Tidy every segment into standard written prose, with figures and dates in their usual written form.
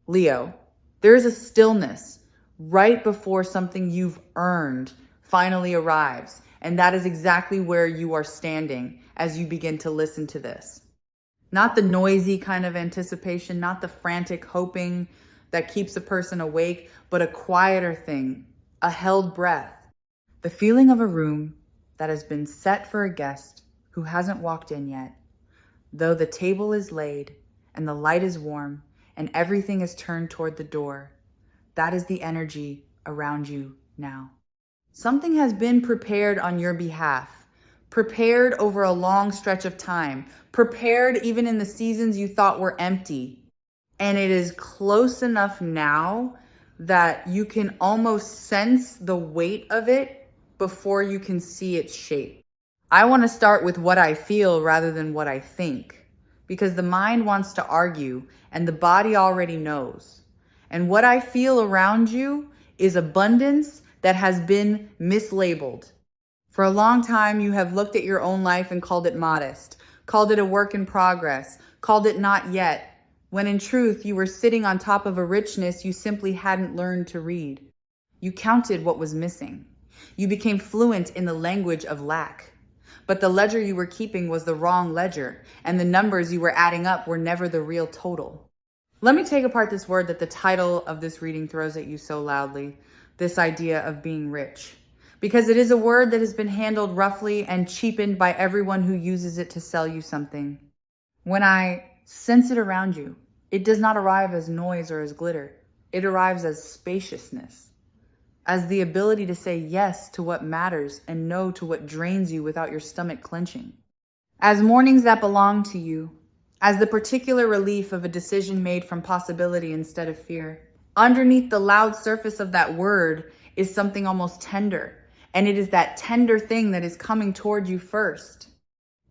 Leo, there is a stillness right before something you've earned finally arrives. And that is exactly where you are standing as you begin to listen to this. Not the noisy kind of anticipation, not the frantic hoping that keeps a person awake, but a quieter thing, a held breath. The feeling of a room that has been set for a guest who hasn't walked in yet. Though the table is laid and the light is warm and everything is turned toward the door, that is the energy around you now. Something has been prepared on your behalf, prepared over a long stretch of time, prepared even in the seasons you thought were empty. And it is close enough now that you can almost sense the weight of it before you can see its shape. I want to start with what I feel rather than what I think, because the mind wants to argue and the body already knows. And what I feel around you is abundance that has been mislabeled. For a long time, you have looked at your own life and called it modest, called it a work in progress, called it not yet, when in truth, you were sitting on top of a richness you simply hadn't learned to read. You counted what was missing. You became fluent in the language of lack. But the ledger you were keeping was the wrong ledger, and the numbers you were adding up were never the real total. Let me take apart this word that the title of this reading throws at you so loudly, this idea of being rich. Because it is a word that has been handled roughly and cheapened by everyone who uses it to sell you something. When I sense it around you, it does not arrive as noise or as glitter. It arrives as spaciousness, as the ability to say yes to what matters and no to what drains you without your stomach clenching. As mornings that belong to you, as the particular relief of a decision made from possibility instead of fear. Underneath the loud surface of that word is something almost tender, and it is that tender thing that is coming toward you first.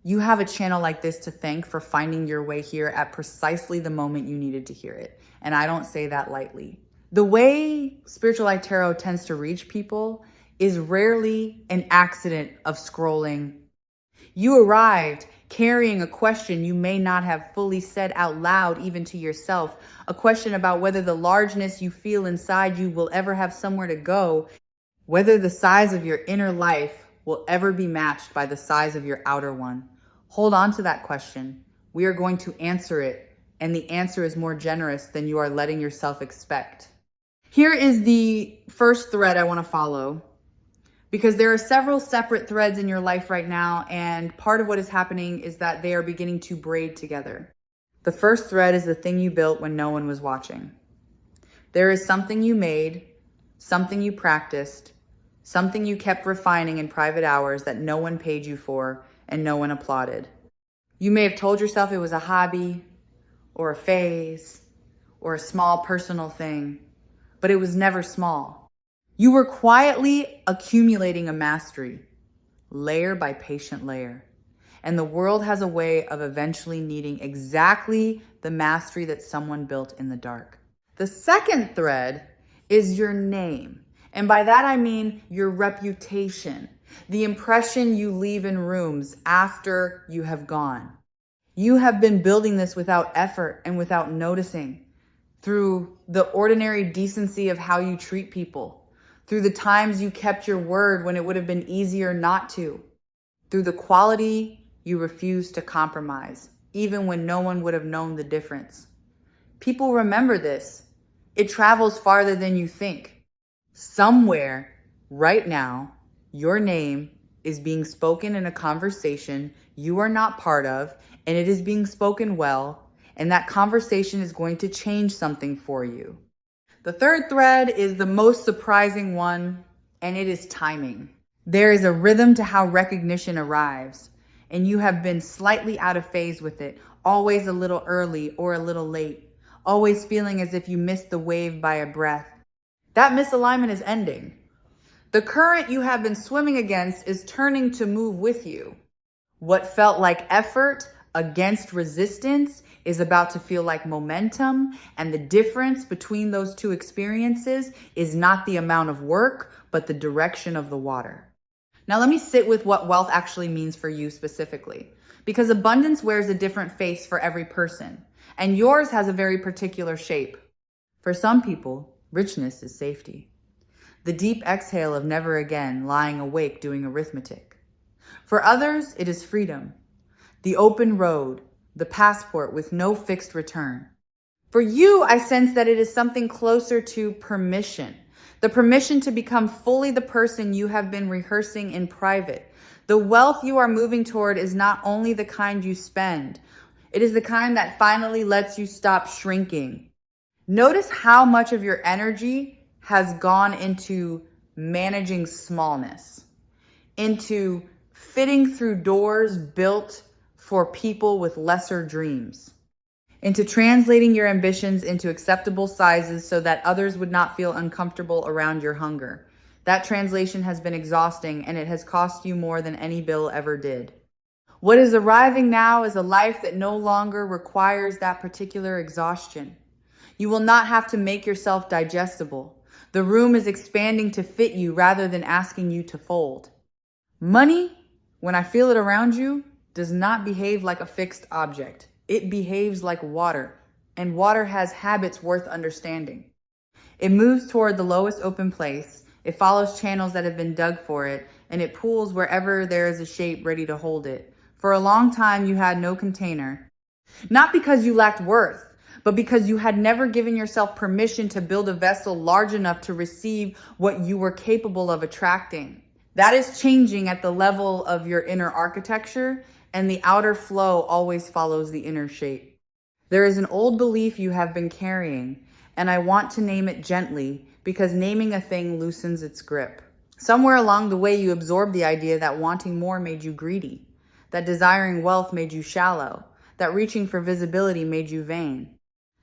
You have a channel like this to thank for finding your way here at precisely the moment you needed to hear it, and I don't say that lightly. The way Spiritual Light Tarot tends to reach people is rarely an accident of scrolling. You arrived carrying a question you may not have fully said out loud even to yourself, a question about whether the largeness you feel inside you will ever have somewhere to go, whether the size of your inner life will ever be matched by the size of your outer one. Hold on to that question. We are going to answer it, and the answer is more generous than you are letting yourself expect. Here is the first thread I want to follow, because there are several separate threads in your life right now, and part of what is happening is that they are beginning to braid together. The first thread is the thing you built when no one was watching. There is something you made, something you practiced, something you kept refining in private hours that no one paid you for and no one applauded. You may have told yourself it was a hobby or a phase or a small personal thing, but it was never small. You were quietly accumulating a mastery, layer by patient layer. And the world has a way of eventually needing exactly the mastery that someone built in the dark. The second thread is your name. And by that I mean your reputation, the impression you leave in rooms after you have gone. You have been building this without effort and without noticing, through the ordinary decency of how you treat people, through the times you kept your word when it would have been easier not to, through the quality you refused to compromise, even when no one would have known the difference. People remember this. It travels farther than you think. Somewhere, right now, your name is being spoken in a conversation you are not part of, and it is being spoken well, and that conversation is going to change something for you. The third thread is the most surprising one, and it is timing. There is a rhythm to how recognition arrives, and you have been slightly out of phase with it, always a little early or a little late, always feeling as if you missed the wave by a breath. That misalignment is ending. The current you have been swimming against is turning to move with you. What felt like effort against resistance is about to feel like momentum, and the difference between those two experiences is not the amount of work, but the direction of the water. Now let me sit with what wealth actually means for you specifically, because abundance wears a different face for every person, and yours has a very particular shape. For some people, richness is safety. The deep exhale of never again lying awake doing arithmetic. For others, it is freedom. The open road, the passport with no fixed return. For you, I sense that it is something closer to permission. The permission to become fully the person you have been rehearsing in private. The wealth you are moving toward is not only the kind you spend, it is the kind that finally lets you stop shrinking. Notice how much of your energy has gone into managing smallness, into fitting through doors built for people with lesser dreams, into translating your ambitions into acceptable sizes so that others would not feel uncomfortable around your hunger. That translation has been exhausting, and it has cost you more than any bill ever did. What is arriving now is a life that no longer requires that particular exhaustion. You will not have to make yourself digestible. The room is expanding to fit you rather than asking you to fold. Money, when I feel it around you, does not behave like a fixed object. It behaves like water, and water has habits worth understanding. It moves toward the lowest open place. It follows channels that have been dug for it, and it pools wherever there is a shape ready to hold it. For a long time, you had no container. Not because you lacked worth, but because you had never given yourself permission to build a vessel large enough to receive what you were capable of attracting. That is changing at the level of your inner architecture, and the outer flow always follows the inner shape. There is an old belief you have been carrying, and I want to name it gently because naming a thing loosens its grip. Somewhere along the way, you absorbed the idea that wanting more made you greedy, that desiring wealth made you shallow, that reaching for visibility made you vain.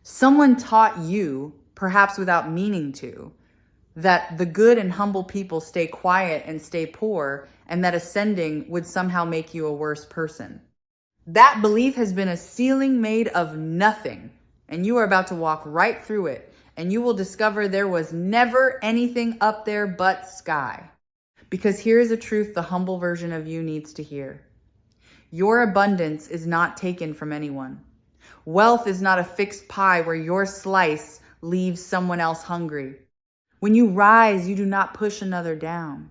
Someone taught you, perhaps without meaning to, that the good and humble people stay quiet and stay poor, and that ascending would somehow make you a worse person. That belief has been a ceiling made of nothing, and you are about to walk right through it, and you will discover there was never anything up there but sky. Because here is a truth the humble version of you needs to hear. Your abundance is not taken from anyone. Wealth is not a fixed pie where your slice leaves someone else hungry. When you rise, you do not push another down.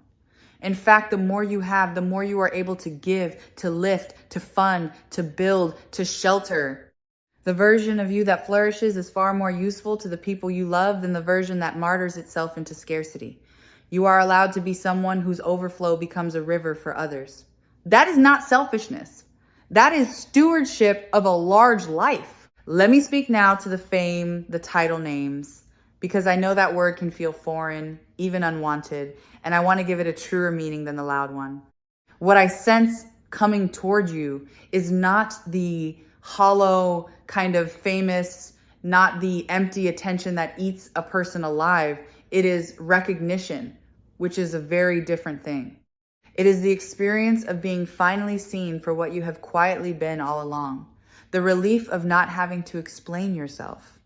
In fact, the more you have, the more you are able to give, to lift, to fund, to build, to shelter. The version of you that flourishes is far more useful to the people you love than the version that martyrs itself into scarcity. You are allowed to be someone whose overflow becomes a river for others. That is not selfishness. That is stewardship of a large life. Let me speak now to the fame, the title names, because I know that word can feel foreign, even unwanted, and I want to give it a truer meaning than the loud one. What I sense coming toward you is not the hollow, kind of famous, not the empty attention that eats a person alive. It is recognition, which is a very different thing. It is the experience of being finally seen for what you have quietly been all along. The relief of not having to explain yourself.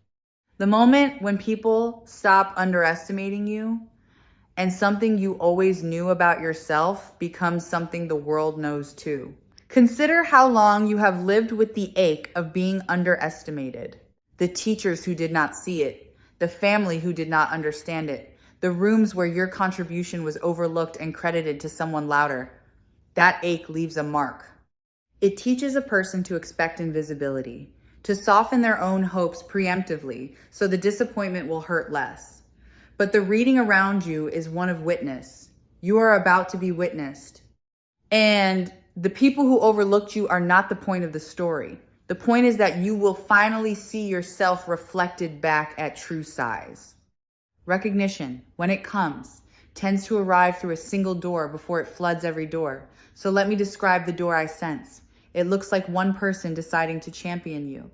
The moment when people stop underestimating you and something you always knew about yourself becomes something the world knows too. Consider how long you have lived with the ache of being underestimated. The teachers who did not see it, the family who did not understand it, the rooms where your contribution was overlooked and credited to someone louder. That ache leaves a mark. It teaches a person to expect invisibility, to soften their own hopes preemptively so the disappointment will hurt less. But the reading around you is one of witness. You are about to be witnessed. And the people who overlooked you are not the point of the story. The point is that you will finally see yourself reflected back at true size. Recognition, when it comes, tends to arrive through a single door before it floods every door. So let me describe the door I sense. It looks like one person deciding to champion you.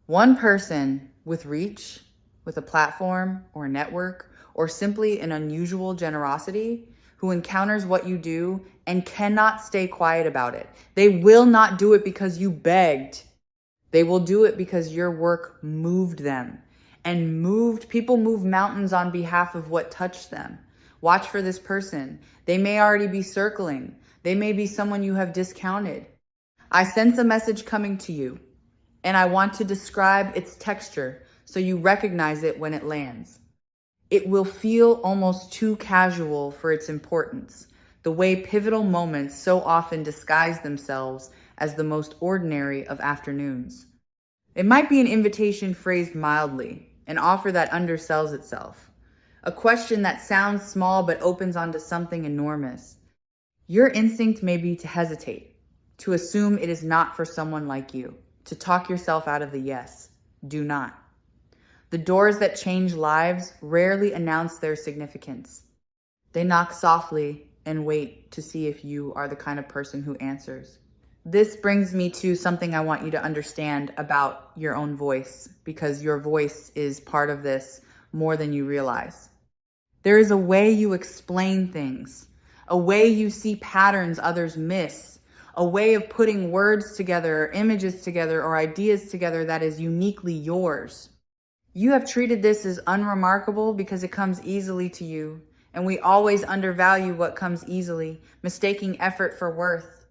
One person with reach, with a platform or a network, or simply an unusual generosity, who encounters what you do and cannot stay quiet about it. They will not do it because you begged. They will do it because your work moved them. And people move mountains on behalf of what touched them. Watch for this person. They may already be circling. They may be someone you have discounted. I sense a message coming to you, and I want to describe its texture so you recognize it when it lands. It will feel almost too casual for its importance, the way pivotal moments so often disguise themselves as the most ordinary of afternoons. It might be an invitation phrased mildly, an offer that undersells itself, a question that sounds small but opens onto something enormous. Your instinct may be to hesitate, to assume it is not for someone like you, to talk yourself out of the yes. Do not. The doors that change lives rarely announce their significance. They knock softly and wait to see if you are the kind of person who answers. This brings me to something I want you to understand about your own voice, because your voice is part of this more than you realize. There is a way you explain things, a way you see patterns others miss, a way of putting words together, or images together, or ideas together that is uniquely yours. You have treated this as unremarkable because it comes easily to you, and we always undervalue what comes easily, mistaking effort for worth.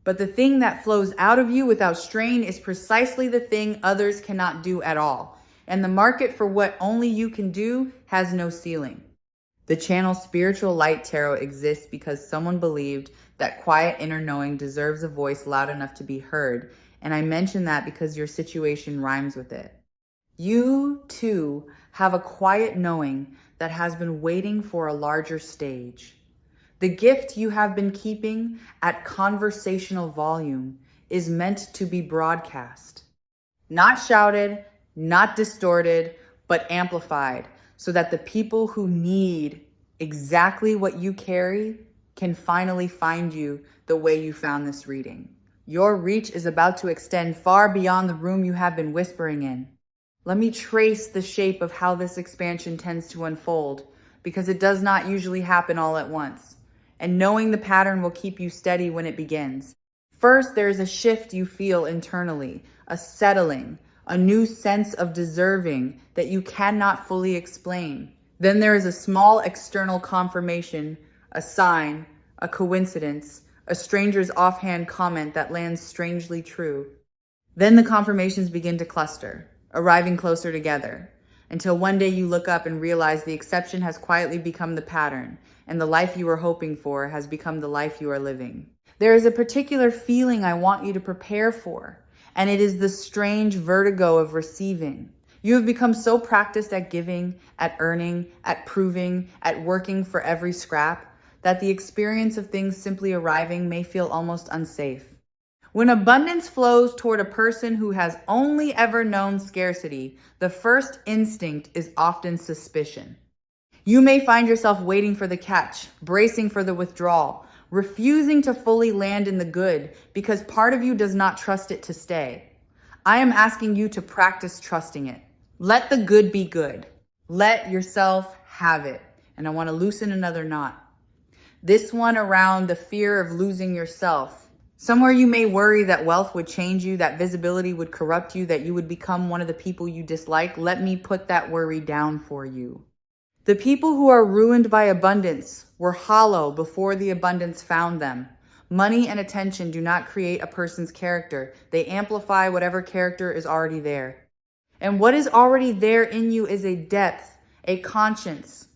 But the thing that flows out of you without strain is precisely the thing others cannot do at all, and the market for what only you can do has no ceiling. The channel Spiritual Light Tarot exists because someone believed that quiet inner knowing deserves a voice loud enough to be heard, and I mention that because your situation rhymes with it. You, too, have a quiet knowing that has been waiting for a larger stage. The gift you have been keeping at conversational volume is meant to be broadcast. Not shouted, not distorted, but amplified, so that the people who need exactly what you carry can finally find you the way you found this reading. Your reach is about to extend far beyond the room you have been whispering in. Let me trace the shape of how this expansion tends to unfold, because it does not usually happen all at once. And knowing the pattern will keep you steady when it begins. First, there is a shift you feel internally, a settling, a new sense of deserving that you cannot fully explain. Then there is a small external confirmation, a sign, a coincidence, a stranger's offhand comment that lands strangely true. Then the confirmations begin to cluster, arriving closer together, until one day you look up and realize the exception has quietly become the pattern, and the life you were hoping for has become the life you are living. There is a particular feeling I want you to prepare for, and it is the strange vertigo of receiving. You have become so practiced at giving, at earning, at proving, at working for every scrap, that the experience of things simply arriving may feel almost unsafe. When abundance flows toward a person who has only ever known scarcity, the first instinct is often suspicion. You may find yourself waiting for the catch, bracing for the withdrawal, refusing to fully land in the good because part of you does not trust it to stay. I am asking you to practice trusting it. Let the good be good. Let yourself have it. And I want to loosen another knot. This one around the fear of losing yourself. Somewhere you may worry that wealth would change you, that visibility would corrupt you, that you would become one of the people you dislike. Let me put that worry down for you. The people who are ruined by abundance were hollow before the abundance found them. Money and attention do not create a person's character. They amplify whatever character is already there. And what is already there in you is a depth, a conscience,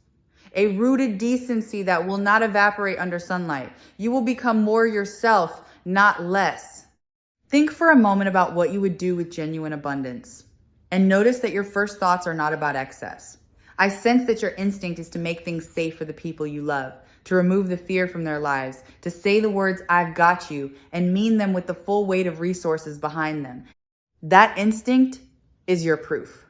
a rooted decency that will not evaporate under sunlight. You will become more yourself, not less. Think for a moment about what you would do with genuine abundance. And notice that your first thoughts are not about excess. I sense that your instinct is to make things safe for the people you love, to remove the fear from their lives, to say the words, "I've got you," and mean them with the full weight of resources behind them. That instinct is your proof.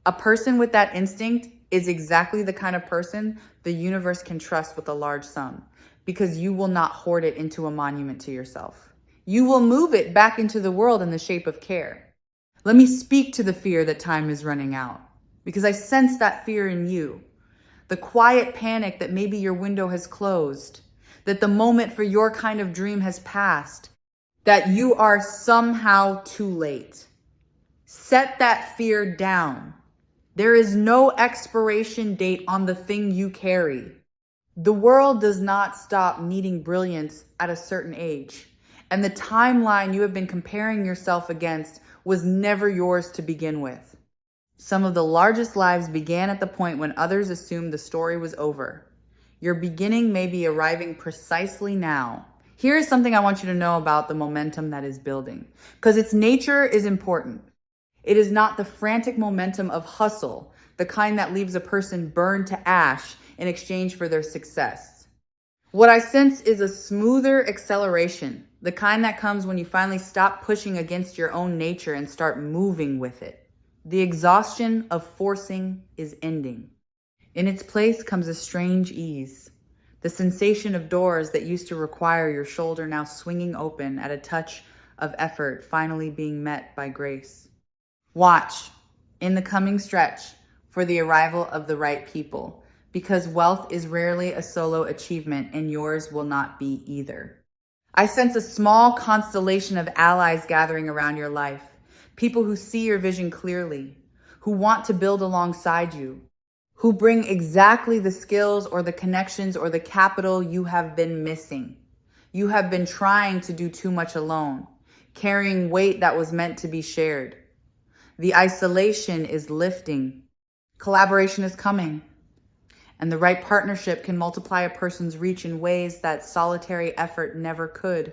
A person with that instinct is exactly the kind of person the universe can trust with a large sum, because you will not hoard it into a monument to yourself. You will move it back into the world in the shape of care. Let me speak to the fear that time is running out, because I sense that fear in you. The quiet panic that maybe your window has closed, that the moment for your kind of dream has passed, that you are somehow too late. Set that fear down. There is no expiration date on the thing you carry. The world does not stop needing brilliance at a certain age, and the timeline you have been comparing yourself against was never yours to begin with. Some of the largest lives began at the point when others assumed the story was over. Your beginning may be arriving precisely now. Here is something I want you to know about the momentum that is building, because its nature is important. It is not the frantic momentum of hustle, the kind that leaves a person burned to ash in exchange for their success. What I sense is a smoother acceleration, the kind that comes when you finally stop pushing against your own nature and start moving with it. The exhaustion of forcing is ending. In its place comes a strange ease, the sensation of doors that used to require your shoulder now swinging open at a touch of effort finally being met by grace. Watch, in the coming stretch, for the arrival of the right people, because wealth is rarely a solo achievement and yours will not be either. I sense a small constellation of allies gathering around your life, people who see your vision clearly, who want to build alongside you, who bring exactly the skills or the connections or the capital you have been missing. You have been trying to do too much alone, carrying weight that was meant to be shared. The isolation is lifting. Collaboration is coming. And the right partnership can multiply a person's reach in ways that solitary effort never could.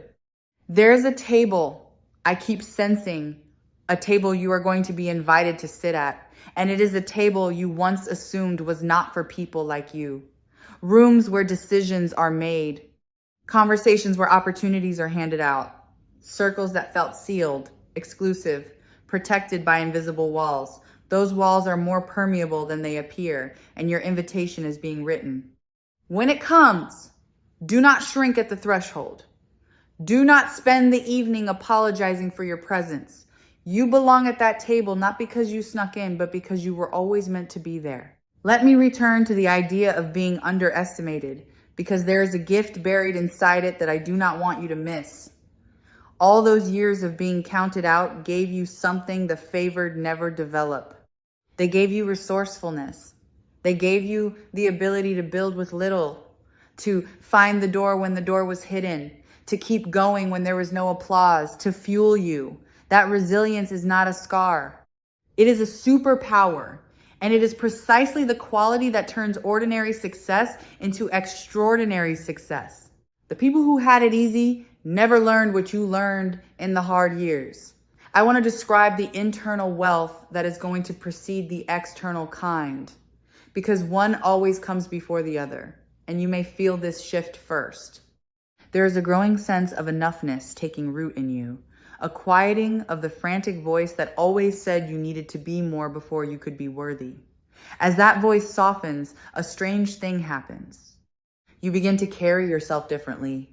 There's a table I keep sensing, a table you are going to be invited to sit at. And it is a table you once assumed was not for people like you. Rooms where decisions are made. Conversations where opportunities are handed out. Circles that felt sealed, exclusive, protected by invisible walls. Those walls are more permeable than they appear, and your invitation is being written. When it comes, do not shrink at the threshold. Do not spend the evening apologizing for your presence. You belong at that table not because you snuck in, but because you were always meant to be there. Let me return to the idea of being underestimated, because there is a gift buried inside it that I do not want you to miss. All those years of being counted out gave you something the favored never develop. They gave you resourcefulness. They gave you the ability to build with little, to find the door when the door was hidden, to keep going when there was no applause, to fuel you. That resilience is not a scar. It is a superpower, and it is precisely the quality that turns ordinary success into extraordinary success. The people who had it easy never learned what you learned in the hard years. I want to describe the internal wealth that is going to precede the external kind, because one always comes before the other, and you may feel this shift first. There is a growing sense of enoughness taking root in you, a quieting of the frantic voice that always said you needed to be more before you could be worthy. As that voice softens, a strange thing happens. You begin to carry yourself differently.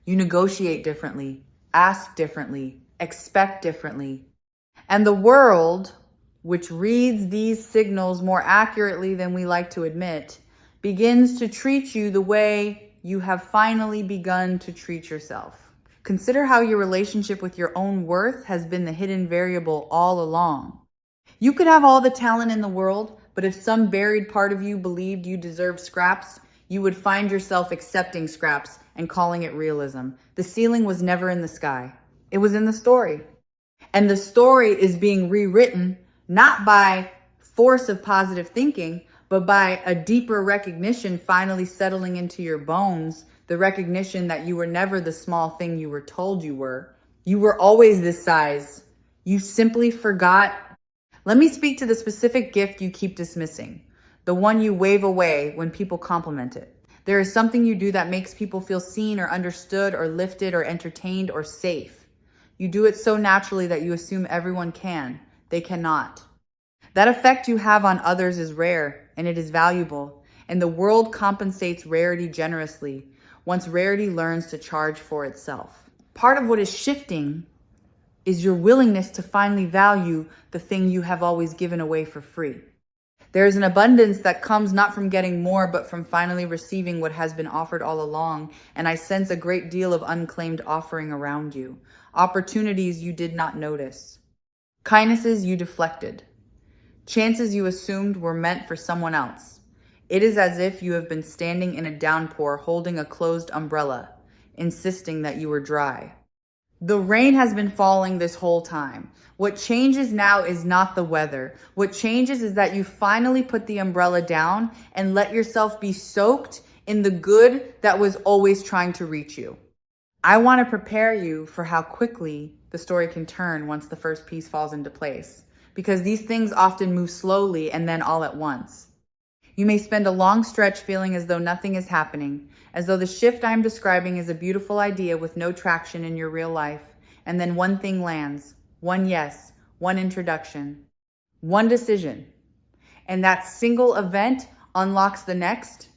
You negotiate differently, ask differently, expect differently. And the world, which reads these signals more accurately than we like to admit, begins to treat you the way you have finally begun to treat yourself. Consider how your relationship with your own worth has been the hidden variable all along. You could have all the talent in the world, but if some buried part of you believed you deserved scraps, you would find yourself accepting scraps and calling it realism. The ceiling was never in the sky. It was in the story. And the story is being rewritten not by force of positive thinking, but by a deeper recognition finally settling into your bones. The recognition that you were never the small thing you were told you were. You were always this size. You simply forgot. Let me speak to the specific gift you keep dismissing, the one you wave away when people compliment it. There is something you do that makes people feel seen or understood or lifted or entertained or safe. You do it so naturally that you assume everyone can. They cannot. That effect you have on others is rare, and it is valuable, and the world compensates rarity generously once rarity learns to charge for itself. Part of what is shifting is your willingness to finally value the thing you have always given away for free. There is an abundance that comes not from getting more, but from finally receiving what has been offered all along, and I sense a great deal of unclaimed offering around you. Opportunities you did not notice. Kindnesses you deflected. Chances you assumed were meant for someone else. It is as if you have been standing in a downpour holding a closed umbrella, insisting that you were dry. The rain has been falling this whole time. What changes now is not the weather. What changes is that you finally put the umbrella down and let yourself be soaked in the good that was always trying to reach you. I want to prepare you for how quickly the story can turn once the first piece falls into place, because these things often move slowly and then all at once. You may spend a long stretch feeling as though nothing is happening, as though the shift I'm describing is a beautiful idea with no traction in your real life, and then one thing lands, one yes, one introduction, one decision, and that single event unlocks the next,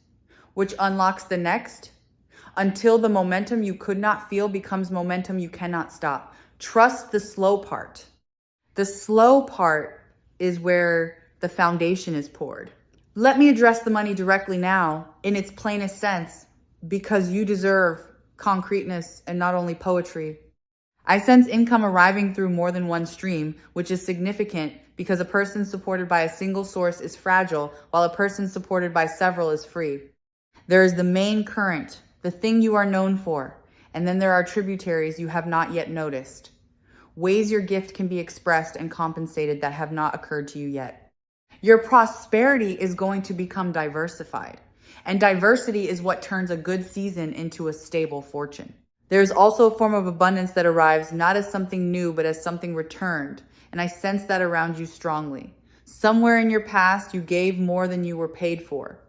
which unlocks the next, until the momentum you could not feel becomes momentum you cannot stop. Trust the slow part. The slow part is where the foundation is poured. Let me address the money directly now in its plainest sense, because you deserve concreteness and not only poetry. I sense income arriving through more than one stream, which is significant because a person supported by a single source is fragile, while a person supported by several is free. There is the main current, the thing you are known for, and then there are tributaries you have not yet noticed. Ways your gift can be expressed and compensated that have not occurred to you yet. Your prosperity is going to become diversified, and diversity is what turns a good season into a stable fortune. There is also a form of abundance that arrives not as something new, but as something returned, and I sense that around you strongly. Somewhere in your past, you gave more than you were paid for.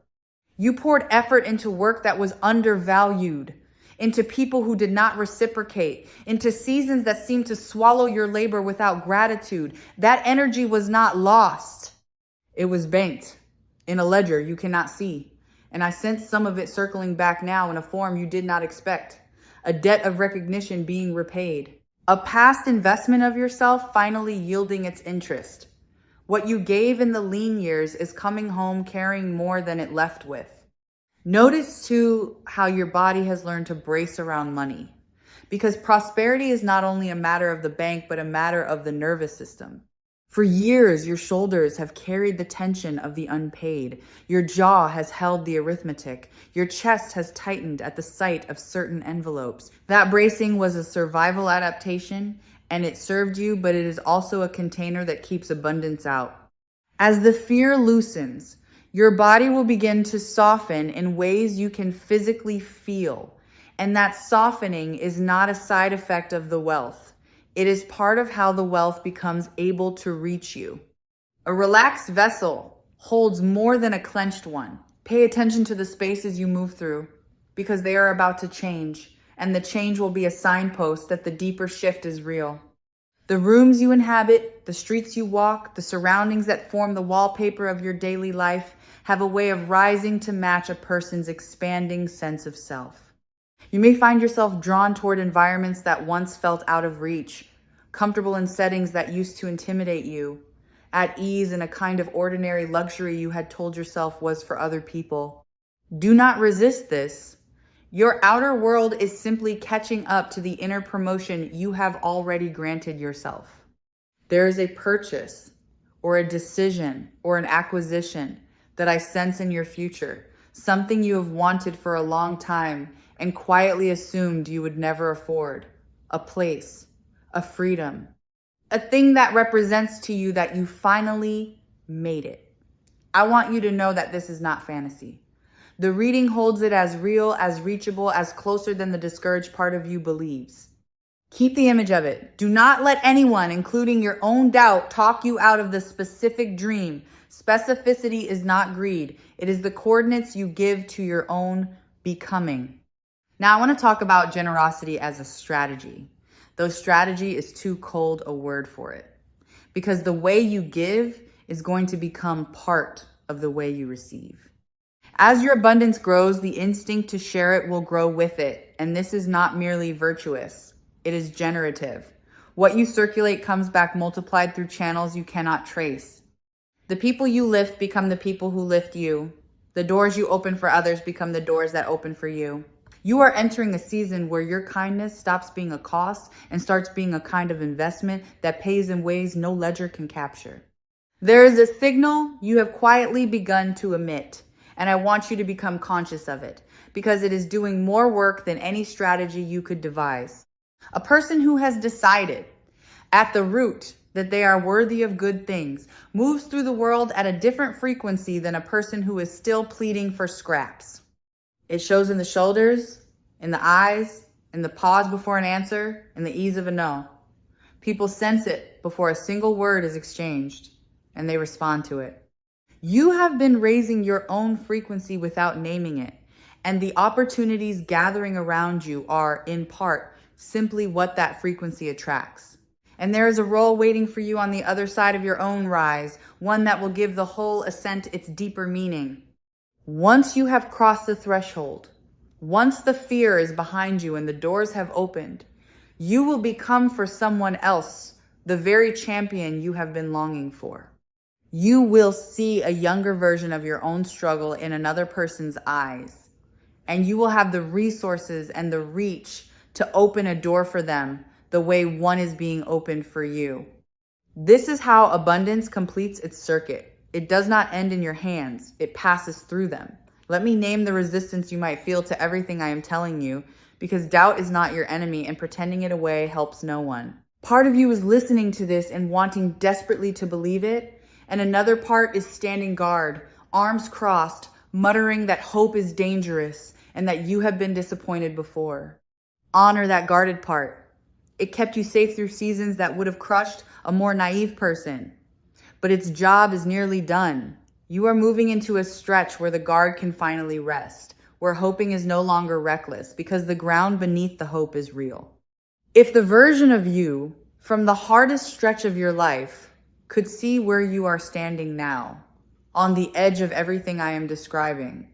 You poured effort into work that was undervalued, into people who did not reciprocate, into seasons that seemed to swallow your labor without gratitude. That energy was not lost. It was banked in a ledger you cannot see. And I sense some of it circling back now in a form you did not expect. A debt of recognition being repaid. A past investment of yourself finally yielding its interest. What you gave in the lean years is coming home carrying more than it left with. Notice too how your body has learned to brace around money, because prosperity is not only a matter of the bank, but a matter of the nervous system. For years, your shoulders have carried the tension of the unpaid. Your jaw has held the arithmetic. Your chest has tightened at the sight of certain envelopes. That bracing was a survival adaptation, and it served you, but it is also a container that keeps abundance out. As the fear loosens, your body will begin to soften in ways you can physically feel. And that softening is not a side effect of the wealth. It is part of how the wealth becomes able to reach you. A relaxed vessel holds more than a clenched one. Pay attention to the spaces you move through, because they are about to change, and the change will be a signpost that the deeper shift is real. The rooms you inhabit, the streets you walk, the surroundings that form the wallpaper of your daily life have a way of rising to match a person's expanding sense of self. You may find yourself drawn toward environments that once felt out of reach, comfortable in settings that used to intimidate you, at ease in a kind of ordinary luxury you had told yourself was for other people. Do not resist this. Your outer world is simply catching up to the inner promotion you have already granted yourself. There is a purchase or a decision or an acquisition that I sense in your future, something you have wanted for a long time and quietly assumed you would never afford. A place, a freedom, a thing that represents to you that you finally made it. I want you to know that this is not fantasy. The reading holds it as real, as reachable, as closer than the discouraged part of you believes. Keep the image of it. Do not let anyone, including your own doubt, talk you out of the specific dream. Specificity is not greed. It is the coordinates you give to your own becoming. Now, I want to talk about generosity as a strategy, though strategy is too cold a word for it, because the way you give is going to become part of the way you receive. As your abundance grows, the instinct to share it will grow with it, and this is not merely virtuous. It is generative. What you circulate comes back multiplied through channels you cannot trace. The people you lift become the people who lift you. The doors you open for others become the doors that open for you. You are entering a season where your kindness stops being a cost and starts being a kind of investment that pays in ways no ledger can capture. There is a signal you have quietly begun to emit, and I want you to become conscious of it, because it is doing more work than any strategy you could devise. A person who has decided at the root that they are worthy of good things moves through the world at a different frequency than a person who is still pleading for scraps. It shows in the shoulders, in the eyes, in the pause before an answer, in the ease of a no. People sense it before a single word is exchanged, and they respond to it. You have been raising your own frequency without naming it, and the opportunities gathering around you are, in part, simply what that frequency attracts. And there is a role waiting for you on the other side of your own rise, one that will give the whole ascent its deeper meaning. Once you have crossed the threshold, once the fear is behind you and the doors have opened, you will become for someone else the very champion you have been longing for. You will see a younger version of your own struggle in another person's eyes, and you will have the resources and the reach to open a door for them the way one is being opened for you. This is how abundance completes its circuit. It does not end in your hands. It passes through them. Let me name the resistance you might feel to everything I am telling you, because doubt is not your enemy and pretending it away helps no one. Part of you is listening to this and wanting desperately to believe it, and another part is standing guard, arms crossed, muttering that hope is dangerous and that you have been disappointed before. Honor that guarded part. It kept you safe through seasons that would have crushed a more naive person. But its job is nearly done. You are moving into a stretch where the guard can finally rest, where hoping is no longer reckless because the ground beneath the hope is real. If the version of you from the hardest stretch of your life could see where you are standing now, on the edge of everything I am describing,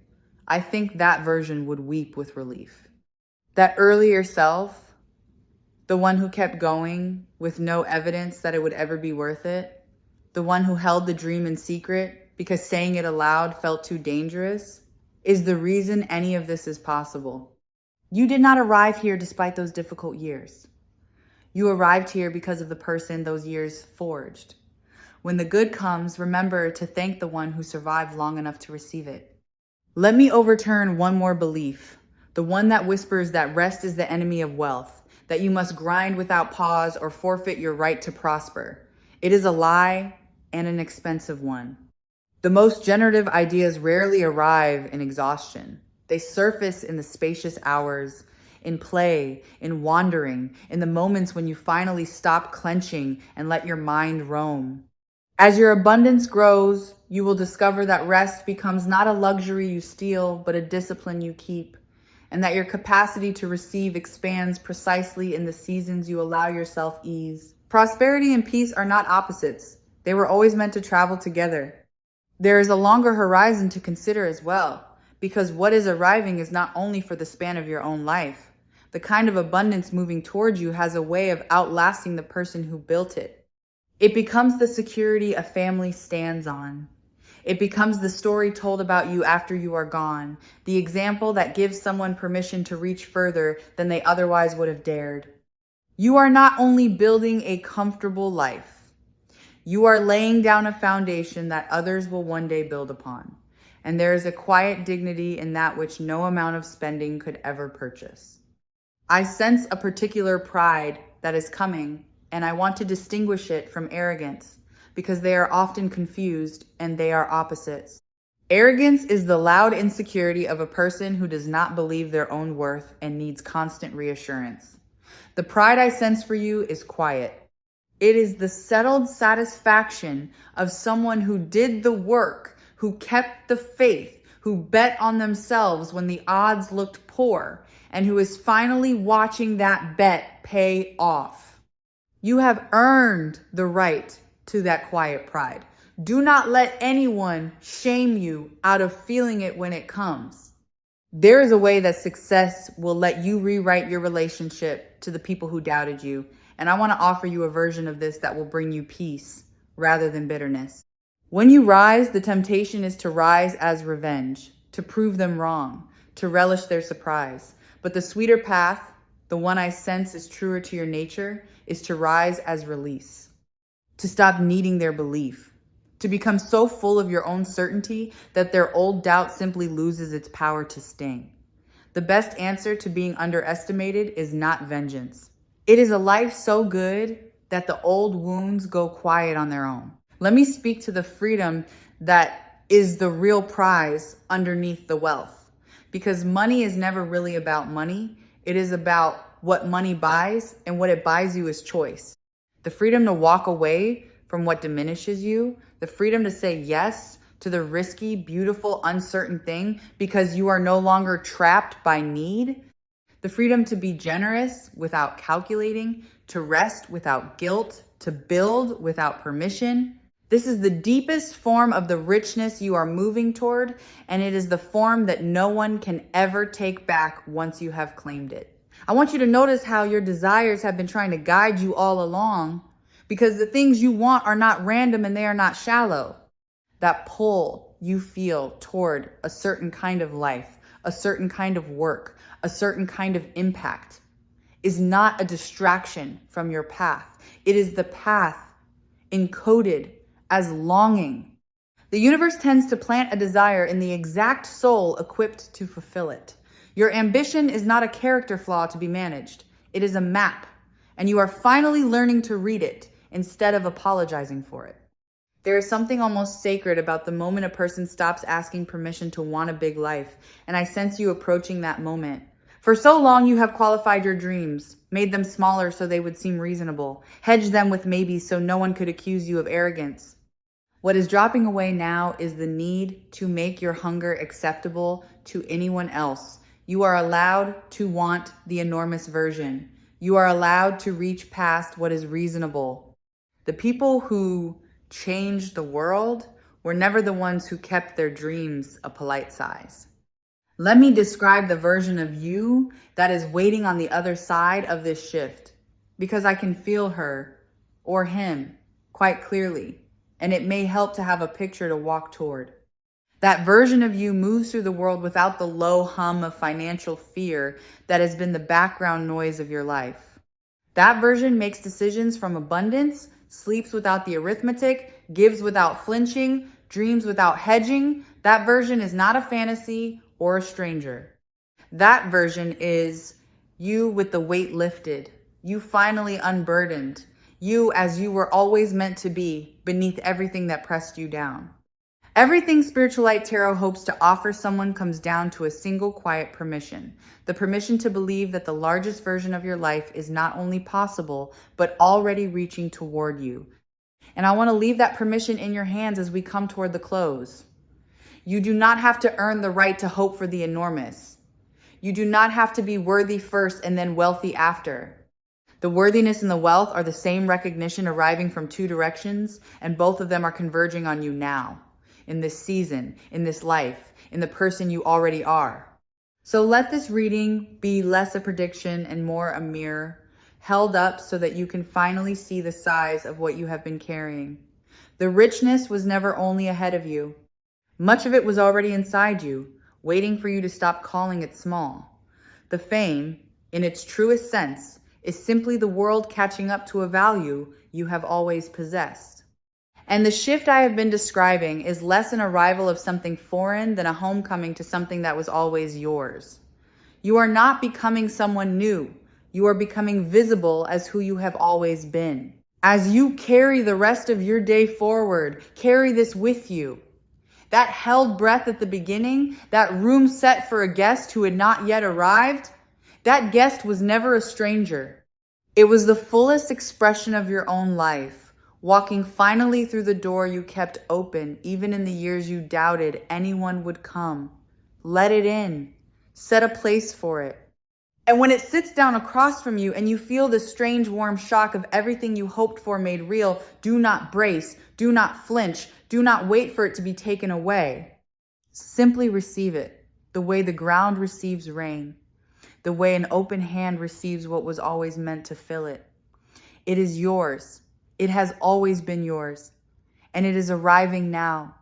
I think that version would weep with relief. That earlier self, the one who kept going with no evidence that it would ever be worth it, the one who held the dream in secret because saying it aloud felt too dangerous, is the reason any of this is possible. You did not arrive here despite those difficult years. You arrived here because of the person those years forged. When the good comes, remember to thank the one who survived long enough to receive it. Let me overturn one more belief, the one that whispers that rest is the enemy of wealth, that you must grind without pause or forfeit your right to prosper. It is a lie and an expensive one. The most generative ideas rarely arrive in exhaustion. They surface in the spacious hours, in play, in wandering, in the moments when you finally stop clenching and let your mind roam. As your abundance grows, you will discover that rest becomes not a luxury you steal, but a discipline you keep, and that your capacity to receive expands precisely in the seasons you allow yourself ease. Prosperity and peace are not opposites. They were always meant to travel together. There is a longer horizon to consider as well, because what is arriving is not only for the span of your own life. The kind of abundance moving toward you has a way of outlasting the person who built it. It becomes the security a family stands on. It becomes the story told about you after you are gone, the example that gives someone permission to reach further than they otherwise would have dared. You are not only building a comfortable life, you are laying down a foundation that others will one day build upon. And there is a quiet dignity in that which no amount of spending could ever purchase. I sense a particular pride that is coming, and I want to distinguish it from arrogance because they are often confused and they are opposites. Arrogance is the loud insecurity of a person who does not believe their own worth and needs constant reassurance. The pride I sense for you is quiet. It is the settled satisfaction of someone who did the work, who kept the faith, who bet on themselves when the odds looked poor, and who is finally watching that bet pay off. You have earned the right to that quiet pride. Do not let anyone shame you out of feeling it when it comes. There is a way that success will let you rewrite your relationship to the people who doubted you. And I want to offer you a version of this that will bring you peace rather than bitterness. When you rise, the temptation is to rise as revenge, to prove them wrong, to relish their surprise. But the sweeter path, the one I sense is truer to your nature, is to rise as release, to stop needing their belief, to become so full of your own certainty that their old doubt simply loses its power to sting. The best answer to being underestimated is not vengeance. It is a life so good that the old wounds go quiet on their own. Let me speak to the freedom that is the real prize underneath the wealth. Because money is never really about money. It is about what money buys, and what it buys you is choice. The freedom to walk away from what diminishes you, the freedom to say yes to the risky, beautiful, uncertain thing because you are no longer trapped by need, the freedom to be generous without calculating, to rest without guilt, to build without permission. This is the deepest form of the richness you are moving toward, and it is the form that no one can ever take back once you have claimed it. I want you to notice how your desires have been trying to guide you all along, because the things you want are not random and they are not shallow. That pull you feel toward a certain kind of life, a certain kind of work, a certain kind of impact is not a distraction from your path. It is the path encoded as longing. The universe tends to plant a desire in the exact soul equipped to fulfill it. Your ambition is not a character flaw to be managed. It is a map, and you are finally learning to read it instead of apologizing for it. There is something almost sacred about the moment a person stops asking permission to want a big life, and I sense you approaching that moment. For so long, you have qualified your dreams, made them smaller so they would seem reasonable, hedged them with maybes so no one could accuse you of arrogance. What is dropping away now is the need to make your hunger acceptable to anyone else. You are allowed to want the enormous version. You are allowed to reach past what is reasonable. The people who changed the world were never the ones who kept their dreams a polite size. Let me describe the version of you that is waiting on the other side of this shift, because I can feel her or him quite clearly, and it may help to have a picture to walk toward. That version of you moves through the world without the low hum of financial fear that has been the background noise of your life. That version makes decisions from abundance, sleeps without the arithmetic, gives without flinching, dreams without hedging. That version is not a fantasy or a stranger. That version is you with the weight lifted, you finally unburdened, you as you were always meant to be beneath everything that pressed you down. Everything Spiritualite Tarot hopes to offer someone comes down to a single quiet permission. The permission to believe that the largest version of your life is not only possible, but already reaching toward you. And I want to leave that permission in your hands as we come toward the close. You do not have to earn the right to hope for the enormous. You do not have to be worthy first and then wealthy after. The worthiness and the wealth are the same recognition arriving from two directions, and both of them are converging on you now. In this season, in this life, in the person you already are. So let this reading be less a prediction and more a mirror, held up so that you can finally see the size of what you have been carrying. The richness was never only ahead of you. Much of it was already inside you, waiting for you to stop calling it small. The fame, in its truest sense, is simply the world catching up to a value you have always possessed. And the shift I have been describing is less an arrival of something foreign than a homecoming to something that was always yours. You are not becoming someone new. You are becoming visible as who you have always been. As you carry the rest of your day forward, carry this with you. That held breath at the beginning, that room set for a guest who had not yet arrived, that guest was never a stranger. It was the fullest expression of your own life. Walking finally through the door you kept open, even in the years you doubted anyone would come. Let it in. Set a place for it. And when it sits down across from you and you feel the strange warm shock of everything you hoped for made real, do not brace, do not flinch, do not wait for it to be taken away. Simply receive it, the way the ground receives rain, the way an open hand receives what was always meant to fill it. It is yours. It has always been yours, and it is arriving now.